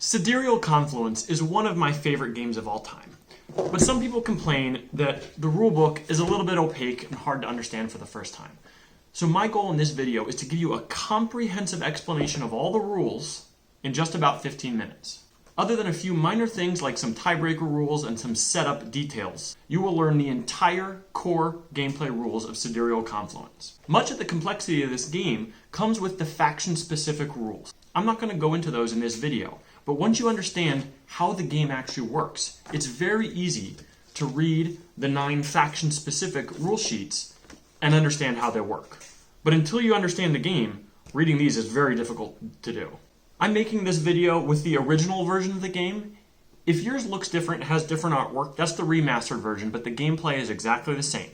Sidereal Confluence is one of my favorite games of all time, but some people complain that the rulebook is a little bit opaque and hard to understand for the first time. So my goal in this video is to give you a comprehensive explanation of all the rules in just about 15 minutes. Other than a few minor things like some tiebreaker rules and some setup details, you will learn the entire core gameplay rules of Sidereal Confluence. Much of the complexity of this game comes with the faction-specific rules. I'm not going to go into those in this video, but once you understand how the game actually works, it's very easy to read the 9 faction-specific rule sheets and understand how they work. But until you understand the game, reading these is very difficult to do. I'm making this video with the original version of the game. If yours looks different, has different artwork, that's the remastered version, but the gameplay is exactly the same.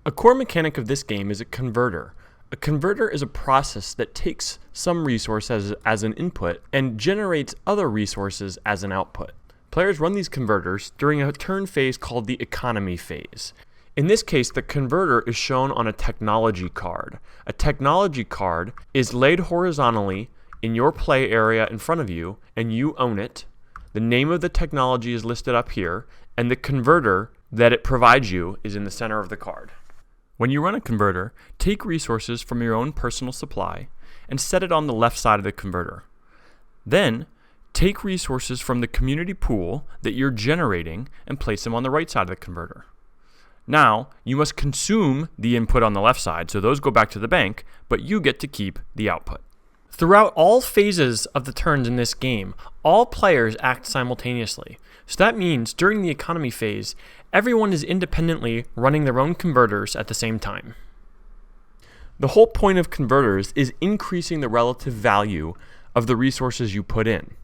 A core mechanic of this game is a converter. A converter is a process that takes some resource as an input and generates other resources as an output. Players run these converters during a turn phase called the economy phase. In this case, the converter is shown on a technology card. A technology card is laid horizontally in your play area in front of you, and you own it. The name of the technology is listed up here, and the converter that it provides you is in the center of the card. When you run a converter, take resources from your own personal supply and set it on the left side of the converter. Then, take resources from the community pool that you're generating and place them on the right side of the converter. Now, you must consume the input on the left side, so those go back to the bank, but you get to keep the output. Throughout all phases of the turns in this game, all players act simultaneously. So that means during the economy phase, everyone is independently running their own converters at the same time. The whole point of converters is increasing the relative value of the resources you put in.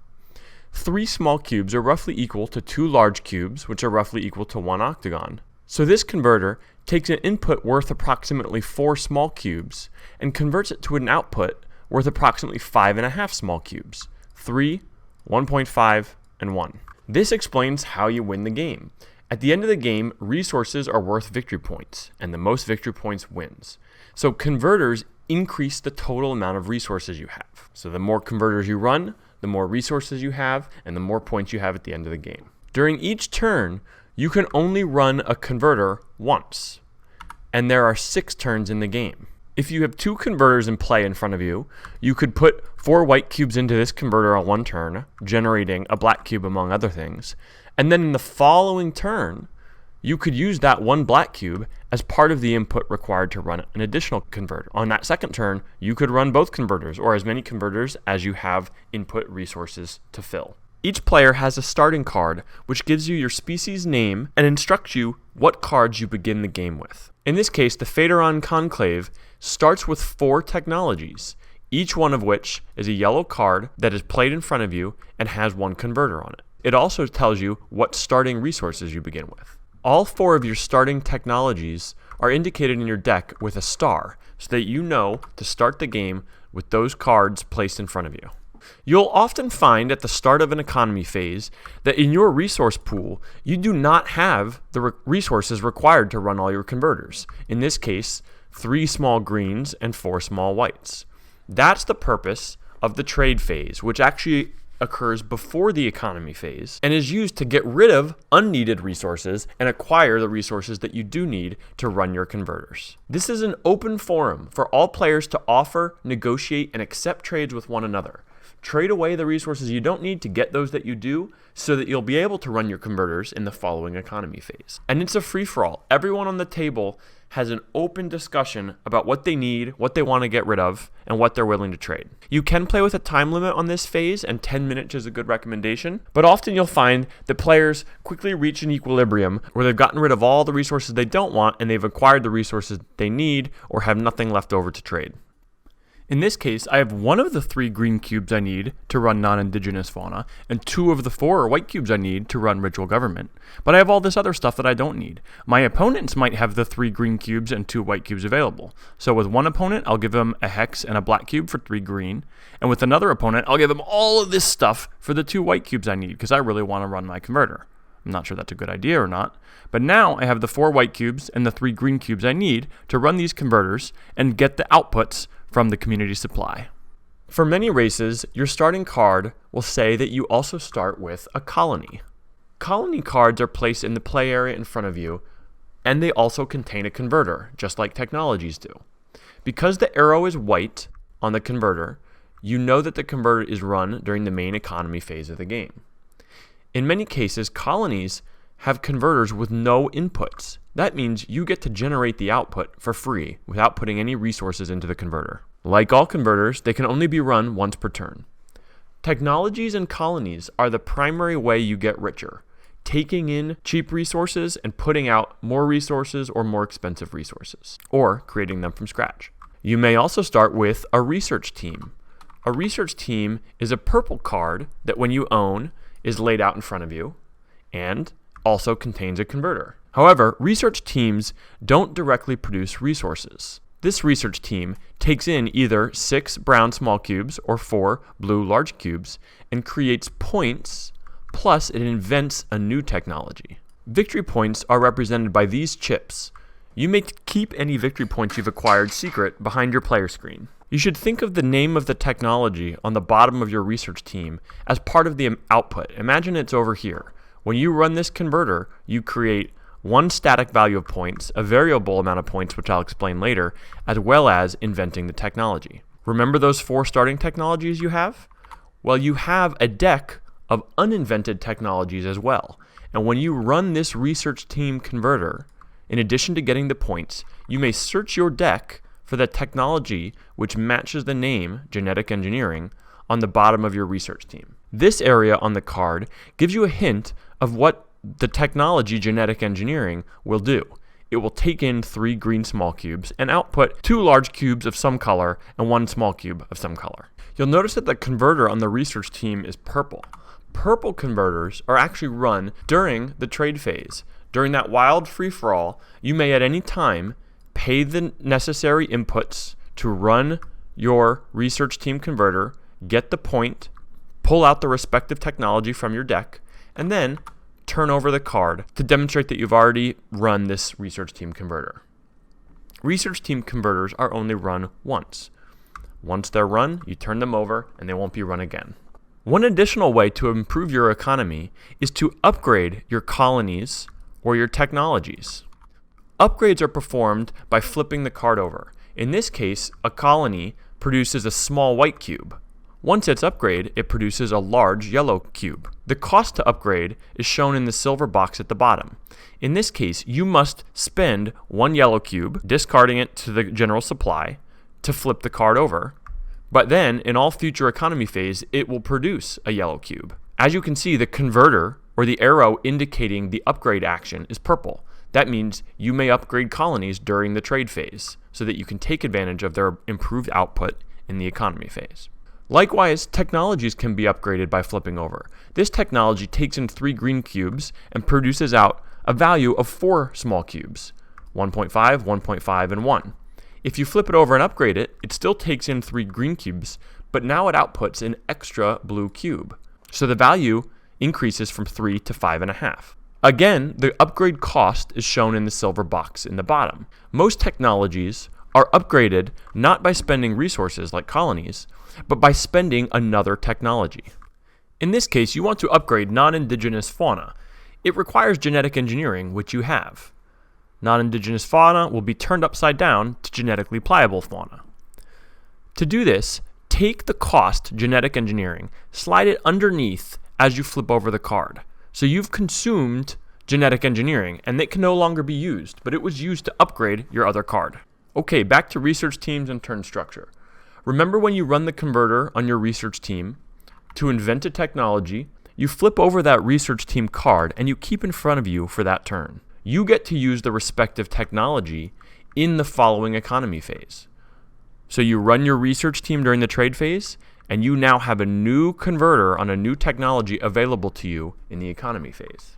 3 small cubes are roughly equal to 2 large cubes, which are roughly equal to 1 octagon. So this converter takes an input worth approximately 4 small cubes and converts it to an output worth approximately 5.5 small cubes. 3, 1.5, and 1. This explains how you win the game. At the end of the game, resources are worth victory points, and the most victory points wins. So converters increase the total amount of resources you have. So the more converters you run, the more resources you have, and the more points you have at the end of the game. During each turn, you can only run a converter once, and there are 6 turns in the game. If you have 2 converters in play in front of you, you could put 4 white cubes into this converter on one turn, generating a black cube among other things, and then in the following turn, you could use that 1 black cube as part of the input required to run an additional converter. On that second turn, you could run both converters, or as many converters as you have input resources to fill. Each player has a starting card, which gives you your species name and instructs you what cards you begin the game with. In this case, the Sidereal Conclave starts with 4 technologies, each one of which is a yellow card that is played in front of you and has 1 converter on it. It also tells you what starting resources you begin with. All 4 of your starting technologies are indicated in your deck with a star, so that you know to start the game with those cards placed in front of you. You'll often find at the start of an economy phase that in your resource pool, you do not have the resources required to run all your converters. In this case, 3 small greens and 4 small whites. That's the purpose of the trade phase, which actually occurs before the economy phase and is used to get rid of unneeded resources and acquire the resources that you do need to run your converters. This is an open forum for all players to offer, negotiate, and accept trades with one another. Trade away the resources you don't need to get those that you do so that you'll be able to run your converters in the following economy phase. And it's a free-for-all. Everyone on the table has an open discussion about what they need, what they want to get rid of, and what they're willing to trade. You can play with a time limit on this phase, and 10 minutes is a good recommendation, but often you'll find that players quickly reach an equilibrium where they've gotten rid of all the resources they don't want and they've acquired the resources they need or have nothing left over to trade. In this case, I have 1 of the 3 green cubes I need to run non-indigenous fauna, and 2 of the 4 white cubes I need to run ritual government. But I have all this other stuff that I don't need. My opponents might have the 3 green cubes and 2 white cubes available. So with one opponent, I'll give them a hex and a black cube for 3 green, and with another opponent, I'll give them all of this stuff for the 2 white cubes I need, because I really want to run my converter. I'm not sure that's a good idea or not, but now I have the 4 white cubes and the 3 green cubes I need to run these converters and get the outputs from the community supply. For many races, your starting card will say that you also start with a colony. Colony cards are placed in the play area in front of you, and they also contain a converter, just like technologies do. Because the arrow is white on the converter, you know that the converter is run during the main economy phase of the game. In many cases, colonies have converters with no inputs. That means you get to generate the output for free without putting any resources into the converter. Like all converters, they can only be run once per turn. Technologies and colonies are the primary way you get richer, taking in cheap resources and putting out more resources or more expensive resources, or creating them from scratch. You may also start with a research team. A research team is a purple card that when you own is laid out in front of you and also contains a converter. However, research teams don't directly produce resources. This research team takes in either 6 brown small cubes or 4 blue large cubes and creates points, plus it invents a new technology. Victory points are represented by these chips. You may keep any victory points you've acquired secret behind your player screen. You should think of the name of the technology on the bottom of your research team as part of the output. Imagine it's over here. When you run this converter, you create one static value of points, a variable amount of points, which I'll explain later, as well as inventing the technology. Remember those 4 starting technologies you have? Well, you have a deck of uninvented technologies as well. And when you run this research team converter, in addition to getting the points, you may search your deck for the technology which matches the name, genetic engineering, on the bottom of your research team. This area on the card gives you a hint of what the technology genetic engineering will do. It will take in 3 green small cubes and output 2 large cubes of some color and 1 small cube of some color. You'll notice that the converter on the research team is purple. Purple converters are actually run during the trade phase. During that wild free-for-all, you may at any time pay the necessary inputs to run your research team converter, get the point, pull out the respective technology from your deck, and then turn over the card to demonstrate that you've already run this research team converter. Research team converters are only run once. Once they're run, you turn them over and they won't be run again. One additional way to improve your economy is to upgrade your colonies or your technologies. Upgrades are performed by flipping the card over. In this case, a colony produces a small white cube. Once it's upgraded, it produces a large yellow cube. The cost to upgrade is shown in the silver box at the bottom. In this case, you must spend 1 yellow cube, discarding it to the general supply, to flip the card over. But then, in all future economy phase, it will produce a yellow cube. As you can see, the converter, or the arrow indicating the upgrade action, is purple. That means you may upgrade colonies during the trade phase, so that you can take advantage of their improved output in the economy phase. Likewise, technologies can be upgraded by flipping over. This technology takes in 3 green cubes and produces out a value of 4 small cubes, 1.5, 1.5, and 1. If you flip it over and upgrade it, it still takes in 3 green cubes, but now it outputs an extra blue cube. So the value increases from 3 to 5.5. Again, the upgrade cost is shown in the silver box in the bottom. Most technologies are upgraded not by spending resources like colonies, but by spending another technology. In this case, you want to upgrade non-indigenous fauna. It requires genetic engineering, which you have. Non-indigenous fauna will be turned upside down to genetically pliable fauna. To do this, take the cost genetic engineering, slide it underneath as you flip over the card. So you've consumed genetic engineering, and it can no longer be used, but it was used to upgrade your other card. Okay, back to research teams and turn structure. Remember when you run the converter on your research team, to invent a technology, you flip over that research team card and you keep in front of you for that turn. You get to use the respective technology in the following economy phase. So you run your research team during the trade phase, and you now have a new converter on a new technology available to you in the economy phase.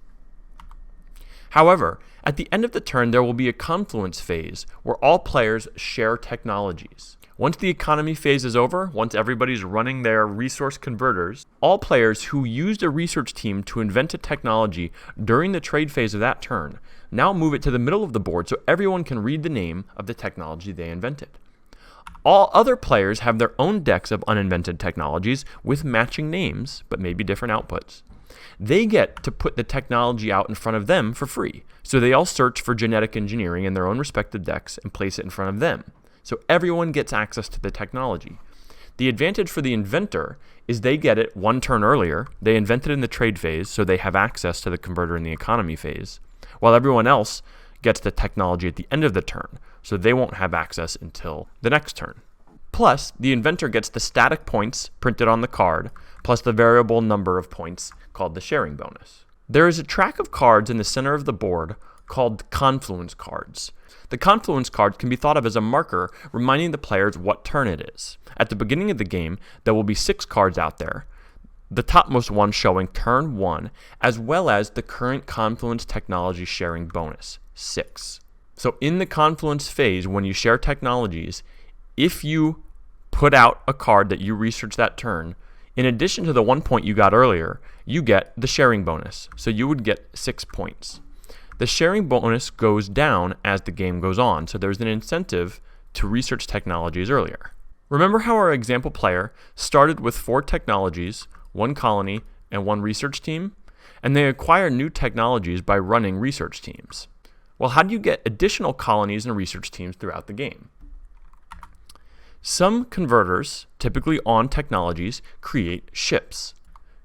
However, at the end of the turn, there will be a confluence phase where all players share technologies. Once the economy phase is over, once everybody's running their resource converters, all players who used a research team to invent a technology during the trade phase of that turn now move it to the middle of the board so everyone can read the name of the technology they invented. All other players have their own decks of uninvented technologies with matching names, but maybe different outputs. They get to put the technology out in front of them for free. So they all search for genetic engineering in their own respective decks and place it in front of them. So everyone gets access to the technology. The advantage for the inventor is they get it one turn earlier. They invent it in the trade phase, so they have access to the converter in the economy phase, while everyone else gets the technology at the end of the turn, so they won't have access until the next turn. Plus, the inventor gets the static points printed on the card, plus the variable number of points called the sharing bonus. There is a track of cards in the center of the board called Confluence cards. The Confluence card can be thought of as a marker reminding the players what turn it is. At the beginning of the game, there will be 6 cards out there, the topmost one showing turn 1, as well as the current Confluence technology sharing bonus, 6. So in the Confluence phase, when you share technologies, if you put out a card that you research that turn, in addition to the 1 point you got earlier, you get the sharing bonus. So you would get 6 points. The sharing bonus goes down as the game goes on, so there's an incentive to research technologies earlier. Remember how our example player started with 4 technologies, 1 colony, and 1 research team? And they acquire new technologies by running research teams. Well, how do you get additional colonies and research teams throughout the game? Some converters, typically on technologies, create ships.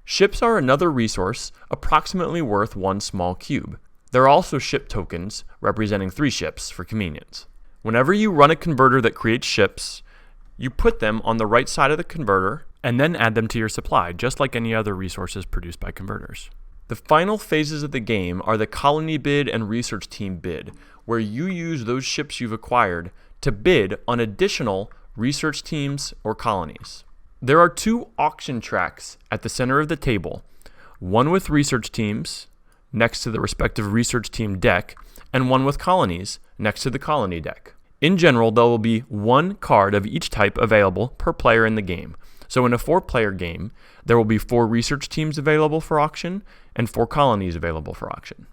Ships are another resource approximately worth 1 small cube. There are also ship tokens representing 3 ships for convenience. Whenever you run a converter that creates ships, you put them on the right side of the converter and then add them to your supply, just like any other resources produced by converters. The final phases of the game are the colony bid and research team bid, where you use those ships you've acquired to bid on additional research teams or colonies. There are 2 auction tracks at the center of the table, one with research teams next to the respective research team deck, and one with colonies next to the colony deck. In general, there will be 1 card of each type available per player in the game. So in a 4-player game, there will be 4 research teams available for auction and 4 colonies available for auction.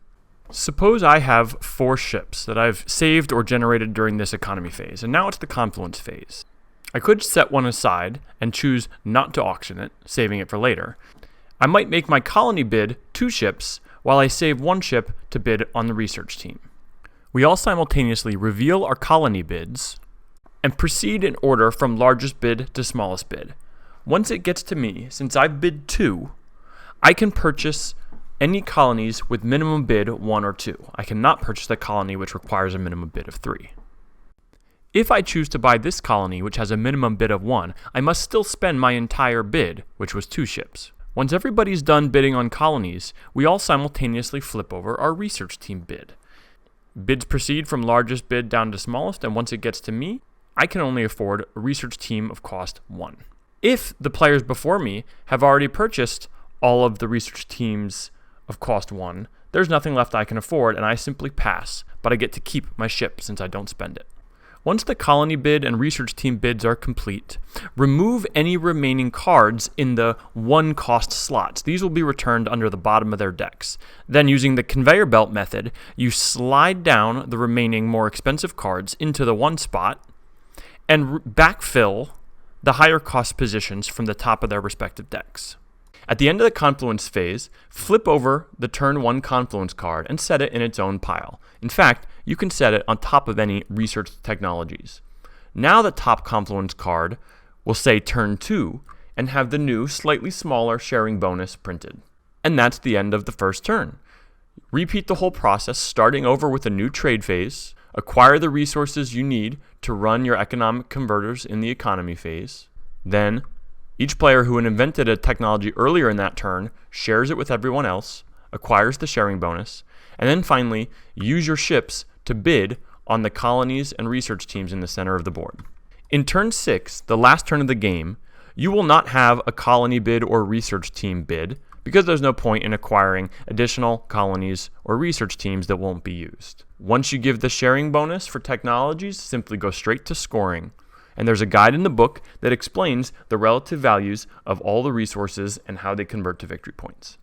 Suppose I have 4 ships that I've saved or generated during this economy phase, and now it's the confluence phase. I could set one aside and choose not to auction it, saving it for later. I might make my colony bid 2 ships, while I save 1 ship to bid on the research team. We all simultaneously reveal our colony bids and proceed in order from largest bid to smallest bid. Once it gets to me, since I've bid 2, I can purchase any colonies with minimum bid 1 or 2. I cannot purchase a colony which requires a minimum bid of 3. If I choose to buy this colony which has a minimum bid of 1, I must still spend my entire bid, which was 2 ships. Once everybody's done bidding on colonies, we all simultaneously flip over our research team bid. Bids proceed from largest bid down to smallest, and once it gets to me, I can only afford a research team of cost 1. If the players before me have already purchased all of the research teams of cost 1, there's nothing left I can afford, and I simply pass, but I get to keep my ship since I don't spend it. Once the colony bid and research team bids are complete, remove any remaining cards in the 1 cost slots. These will be returned under the bottom of their decks. Then, using the conveyor belt method, you slide down the remaining more expensive cards into the 1 spot and backfill the higher cost positions from the top of their respective decks. At the end of the confluence phase, flip over the turn 1 confluence card and set it in its own pile. In fact, you can set it on top of any research technologies. Now the top confluence card will say turn 2 and have the new, slightly smaller sharing bonus printed. And that's the end of the first turn. Repeat the whole process, starting over with a new trade phase. Acquire the resources you need to run your economic converters in the economy phase. Then, each player who invented a technology earlier in that turn shares it with everyone else, acquires the sharing bonus, and then finally, use your ships to bid on the colonies and research teams in the center of the board. In turn 6, the last turn of the game, you will not have a colony bid or research team bid because there's no point in acquiring additional colonies or research teams that won't be used. Once you give the sharing bonus for technologies, simply go straight to scoring. And there's a guide in the book that explains the relative values of all the resources and how they convert to victory points.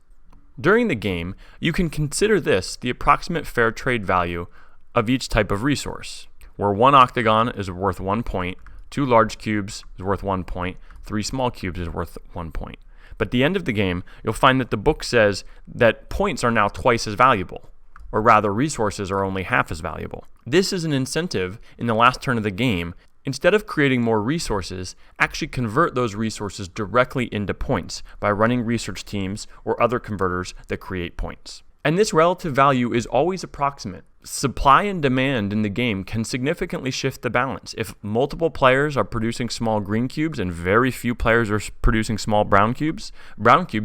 During the game, you can consider this the approximate fair trade value of each type of resource, where 1 octagon is worth 1 point, 2 large cubes is worth 1 point, 3 small cubes is worth 1 point. But at the end of the game, you'll find that the book says that points are now twice as valuable, or rather resources are only half as valuable. This is an incentive in the last turn of the game. Instead of creating more resources, actually convert those resources directly into points by running research teams or other converters that create points. And this relative value is always approximate. Supply and demand in the game can significantly shift the balance. If multiple players are producing small green cubes and very few players are producing small brown cubes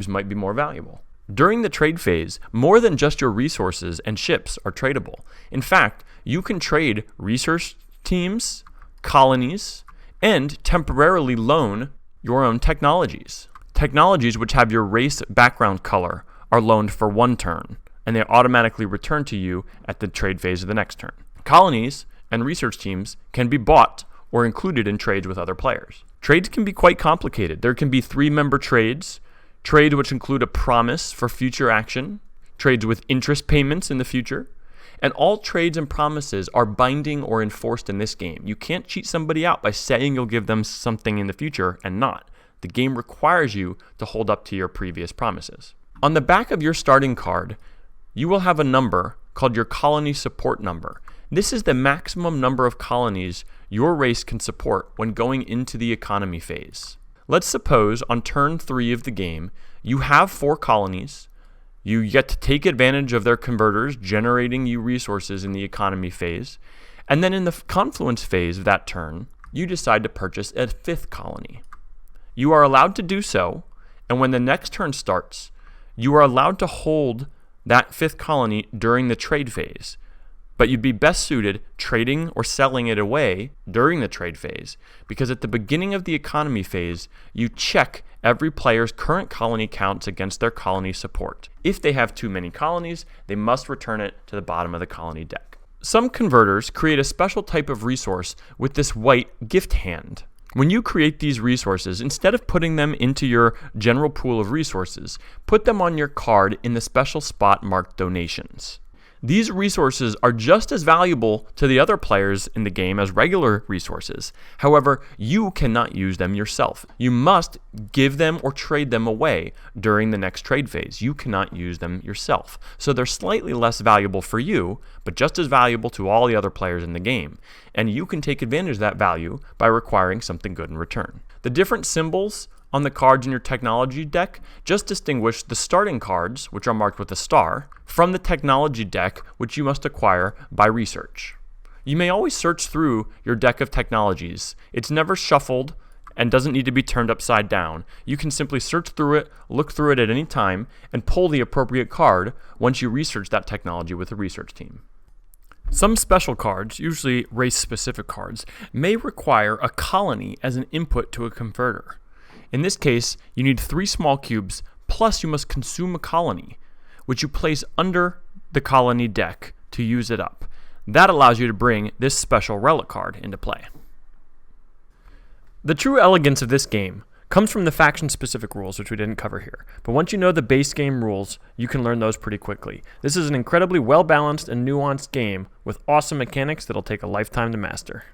might be more valuable. During the trade phase, more than just your resources and ships are tradable. In fact, you can trade research teams, colonies, and temporarily loan your own technologies. Technologies which have your race background color are loaned for 1 turn, and they automatically return to you at the trade phase of the next turn. Colonies and research teams can be bought or included in trades with other players. Trades can be quite complicated. There can be 3-member trades, trades which include a promise for future action, trades with interest payments in the future, and all trades and promises are binding or enforced in this game. You can't cheat somebody out by saying you'll give them something in the future and not. The game requires you to hold up to your previous promises. On the back of your starting card, you will have a number called your colony support number. This is the maximum number of colonies your race can support when going into the economy phase. Let's suppose on turn 3 of the game, you have 4 colonies. You get to take advantage of their converters, generating you resources in the economy phase. And then in the confluence phase of that turn, you decide to purchase a 5th colony. You are allowed to do so, and when the next turn starts, you are allowed to hold that 5th colony during the trade phase, but you'd be best suited trading or selling it away during the trade phase, because at the beginning of the economy phase, you check every player's current colony counts against their colony support. If they have too many colonies, they must return it to the bottom of the colony deck. Some converters create a special type of resource with this white gift hand. When you create these resources, instead of putting them into your general pool of resources, put them on your card in the special spot marked donations. These resources are just as valuable to the other players in the game as regular resources. However, you cannot use them yourself. You must give them or trade them away during the next trade phase. You cannot use them yourself. So they're slightly less valuable for you, but just as valuable to all the other players in the game. And you can take advantage of that value by requiring something good in return. The different symbols on the cards in your technology deck just distinguish the starting cards, which are marked with a star, from the technology deck, which you must acquire by research. You may always search through your deck of technologies. It's never shuffled and doesn't need to be turned upside down. You can simply search through it, look through it at any time, and pull the appropriate card once you research that technology with a research team. Some special cards, usually race-specific cards, may require a colony as an input to a converter. In this case, you need 3 small cubes, plus you must consume a colony, which you place under the colony deck to use it up. That allows you to bring this special relic card into play. The true elegance of this game comes from the faction-specific rules, which we didn't cover here. But once you know the base game rules, you can learn those pretty quickly. This is an incredibly well-balanced and nuanced game with awesome mechanics that'll take a lifetime to master.